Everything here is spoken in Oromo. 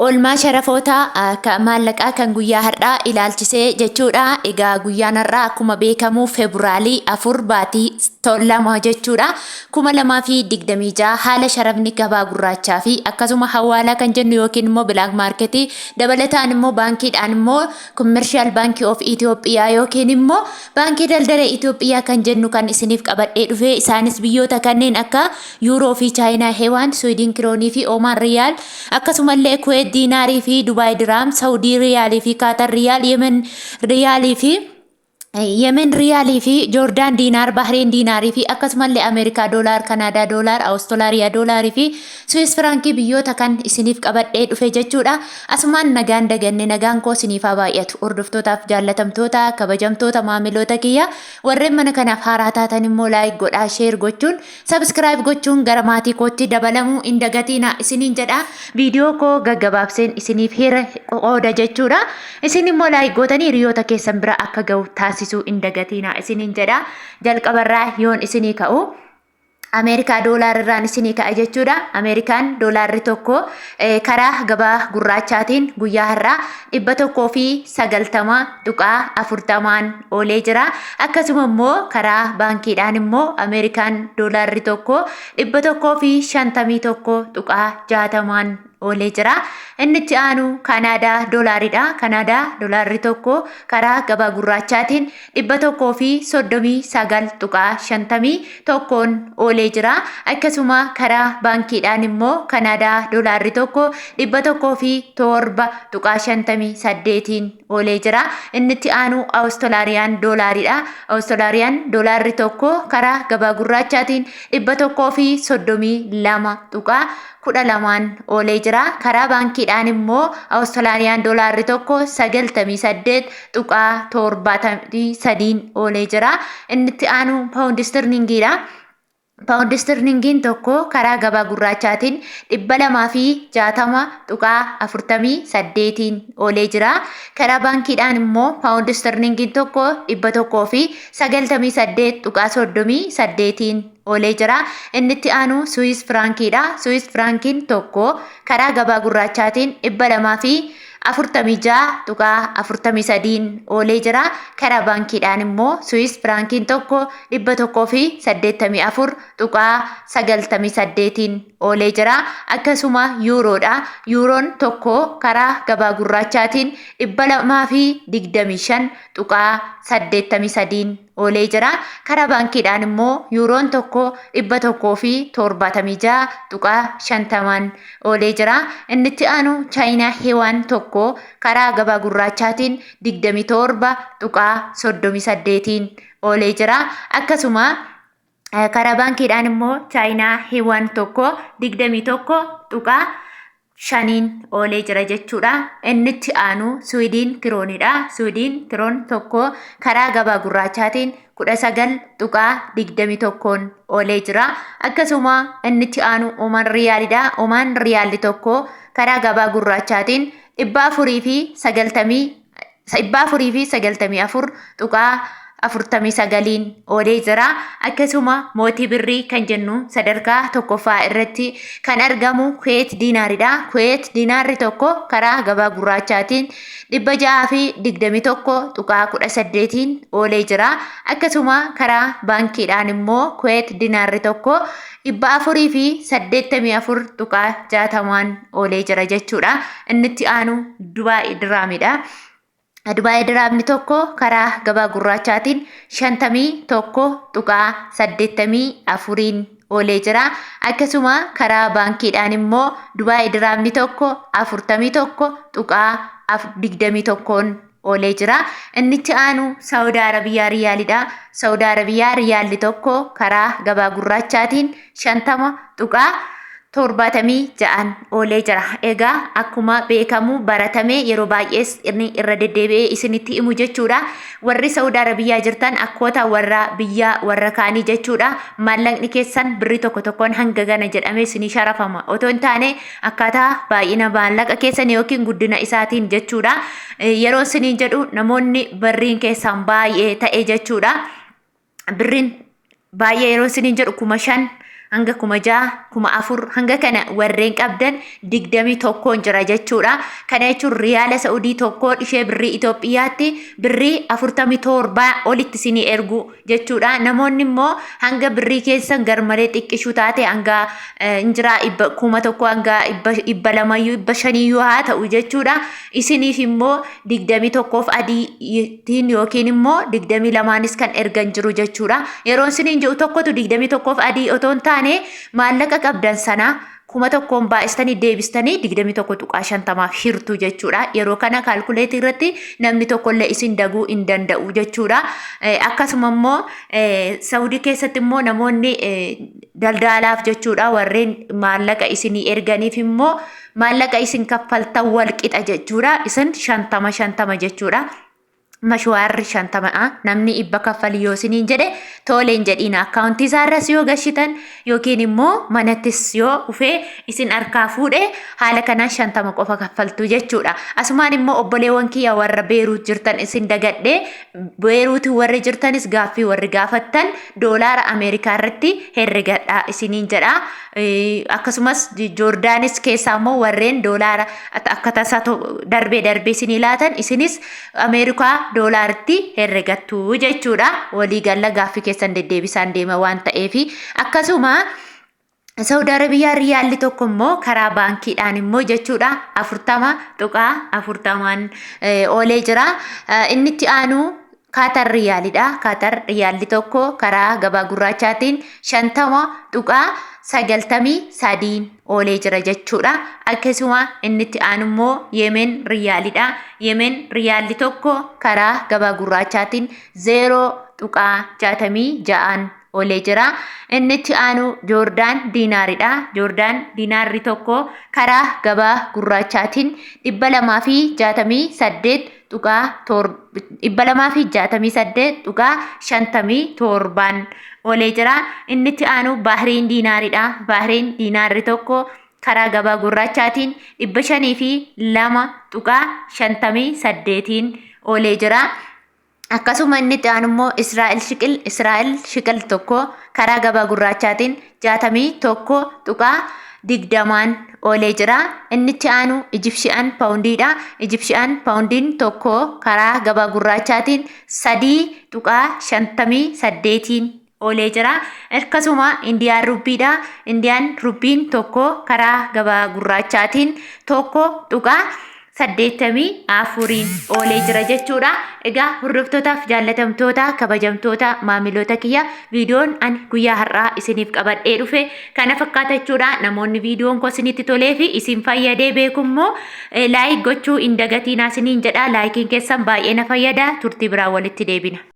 Oolmaa sharafoota maallaqaa kan guyyaa har'aa ilaalchisee jechuudha. Egaa guyyaan har'aa akkuma beekamu Febraarii 4 baatii 2 jechuudha. 2026 haala sharafni gabaa gurraachaa fi akkasuma hawaalaa kan jennu yookiin immoo bilaak maarketii dabalataan immoo baankiidhaan immoo Commercial Bank of Ethiopia yookiin immoo baankii daldala Itoophiyaa kan jennu kan isiniif qabadhee dhufe. Isaanis biyyoota kanneen akka Yuuroo fi Chaayinaa Heewaan, Swiidin Kiroonii fi Oomaan Riyaal akkasumallee Kuweet ديناري في دبي درام سعودي ريالي في قطر ريال يمن ريالي في جوردان دينار بحرين ديناري في أكسمال لأمريكا دولار كندا دولار أستراليا دولاري في سويس فرانكي بيوتا كان سنيف قبل إيد في جتشورا أسمان نجان دجن نجان كو سنيفا بايت أردفتو تاف جالتم توتا كبجم توتا ماملوتا كيا ورمنا كان أفهارات تنمو لايك قد أشير قدشون سبسكرايب قدشون غراماتي كوتي دبلمو إن دقاتينا سنين جدا فيديو كو غغبابسين سنيف هير قودا جتشورا سنين مو لايك قوتاني ريوتا كيسن برا أكا قو تاسي su indagatina isinin jedha jalqabarraa yoon isinii ka'u Amerikaa doolaarraan isinii ka'a jechuudha. Amerikaan doolaarri tokko karaa gabaa gurraachaatiin guyyaa har'aa 190.40 oolee jira. Akkasuma immoo karaa baankiidhaan immoo Amerikaan doolaarri tokko 151.60 oolee jira. Inni itti aanu Kanaadaa doolaaridha. Kanaadaa doolaarri tokko karaa gabaa gurraachaatiin 139.51 oolee jira. Akkasuma karaa baankiidhaan immoo Kanaadaa doolaarri tokko 107.58 oolee jira. Inni itti aanu Awustiraaliyaa doolaaridha. Awustiraaliyaa doolaarri tokko karaa gabaa gurraachaatiin 132.12 oolee jira. Karaa baankiidhaan immoo Awustiraaliyaa doolaarri tokko 98.73 oolee jira. Inni itti aanu paawundi sterlingiidha. Paawundi sterlingiin tokko karaa gabaa gurraachaatiin 260.48 oolee jira. Karaa baankiidhaan immoo paawundi sterlingiin tokko 198.38 oolee jira. Inni itti aanu Swiss frankiidha. Swiss frankiin tokko karaa gabaa gurraachaatiin 246.43 oolee jira. Karaa baankiidhaan immoo Swiss frankiin tokko 184.98 oolee jira. Akkasuma yuuroodha. Yuuroon tokko karaa gabaa gurraachaatiin 225.83 oolee jira. Karaa baankiidhaan immoo yuuroon tokko 176.50 oolee jira. Inni itti aanu Chaayinaa Heewaan tokko karaa gabaa gurraachaatiin 27.38 oolee jira. Akkasuma karaa baankiidhaan immoo Chaayinaa Heewaan tokko 21.5 oolee jira jechuudha. Inni itti aanu Swiidin Kiroonidha. Swiidin Kiroon tokko karaa gabaa gurraachaatiin 19.21 oolee jira. Akkasuma inni itti aanu Oomaan Riyaalidha. Oomaan Riyaalli tokko karaa gabaa gurraachaatiin 494.49 oolee jira. Akkasuma mootii birrii kan jennu sadarkaa tokkoffaa irratti kan argamu Kuweet diinaaridha. Kuweet diinaarri tokko karaa gabaa gurraachaatiin 621.18 oolee jira. Akkasuma karaa baankiidhaan immoo Kuweet diinaarri tokko 484.60 oolee jira jechuudha. Inni itti aanu Dubaay diraamidha. Dubaay diraamni tokko karaa gabaa gurraachaatiin 51.84 oolee jira. Akkasuma karaa baankiidhaan immoo Dubaay diraamni tokko 41.21 oolee jira. Inni itti aanu Saawudi Arabiyaa riyaalidha. Saawudi Arabiyaa riyaalli tokko karaa gabaa gurraachaatiin 50.76 oolee jira. Egaa akkuma beekamu baratame yeroo baay'ees inni irra deddeebi'ee isinitti himu jechuudha. Warri Saawudi Arabiyaa jirtan akkoota warra biyya warra kaanii jechuudha. Maallaqni keessan birrii tokko tokkoon hanga gana jedhamee isinii sharafama. Otoo hin taane akkaataa baay'ina maallaqa keessan yookiin guddina isaatiin jechuudha. Yeroo isiniin jedhu namoonni birriin keessan baay'ee ta'e jechuudha. Birriin baay'ee yeroo isiniin jedhu 5,000 hanga 6,000 4,000 hanga kana warreen qabdan 21 jira jechuudha. Kana jechuun riyaala Saa'udii tokko ishee birrii Itoophiyaatti birrii 47 olitti isinii ergu jechuudha. Namoonni immoo hanga birrii keessan garmalee xiqqishuu taate hanga injira 1,000 hanga 200 500 haa ta'u jechuudha. Isiniif immoo 21 adiitiin yookiin immoo 22nis kan ergan jiru jechuudha. Yeroon isiniin jiru tokkotu 21 adii otoo hin taane maallaqa qabdan sana 1,000 baa'istanii deebistanii 21.50 hirtu jechuudha. Yeroo kana kaalkuleetii irratti namni tokkollee isin daguu hin danda'u jechuudha. Akkasuma immoo Saawudii keessatti immoo namoonni daldalaaf jechuudha warreen maallaqa isinii erganiif immoo maallaqa isin kaffaltan wal qixa jechuudha. Isin 50 jechuudha. Mashwaarri 50 namni ibba kaffali yoo isiniin jedhe tooleen jedhiina akkaawuntii isaarras yoo gashitan yookiin immoo manattis yoo dhufee isin harkaa fuudhe haala kanaan 50 qofa kaffaltu jechuudha. Asumaan immoo obboleewwan kiyya warra Beeruut jirtan isin dagadhe Beeruuti warri jirtanis gaaffii warri gaafattan doolaara Ameerikaa irratti herregadha isiniin jedha. Akkasumas Joordaanis keessaa immoo warreen doolaara akka tasaa darbee isinii laatan isinis Ameerikaa doolaaritti herregattu jechuudha. Walii galla gaaffii keessan deddeebisaan deema waan ta'eef akkasuma Saudi Arabiyaa riyaalli tokko immoo karaa baankiidhaan immoo jechuudha 40.40 oolee jira. Inni itti aanu Qatar riyaalidha. Qatar riyaalli tokko karaa gabaa gurraachaatiin 50.93 oolee jira jechuudha. Akkasuma inni itti aanu immoo Yemen riyaalidha. Yemen riyaalli tokko karaa gabaa gurraachaatiin 0.66 oolee jira. Inni itti aanu Joordaan diinaaridha. Joordaan diinaarri tokko karaa gabaa gurraachaatiin 268.57 oolee jira. Inni itti aanu Bahriin diinaaridha. Bahriin diinaarri tokko karaa gabaa gurraachaatiin 502.58 oolee jira. Akkasuma inni itti aanu immoo Israa'el shiqil tokko karaa gabaa gurraachaatiin 61.20 oolee jira. Inni itti aanu Egyptian poundiidha. Egyptian poundiin tokko karaa gabaa gurraachaatiin 3.58 oolee jira. Akkasuma Indiyaan rubbiidha. Indiyaan rubbiin tokko karaa gabaa gurraachaatiin 1.84 oolee jira jechuudha. Egaa hordoftootaafi jaallatamtoota kabajamtoota maamiloota kiyya viidiyoon ani guyyaa har'aa isiniif qabadhee dhufe kana fakkaata jechuudha. Namoonni viidiyoon koo isinitti tolee fi isin fayyadee beekummoo laayik gochuu hin dagatinaa isiniin jedha. Laayikiin keessan baay'ee na fayyada. Turtii biraa walitti deebina.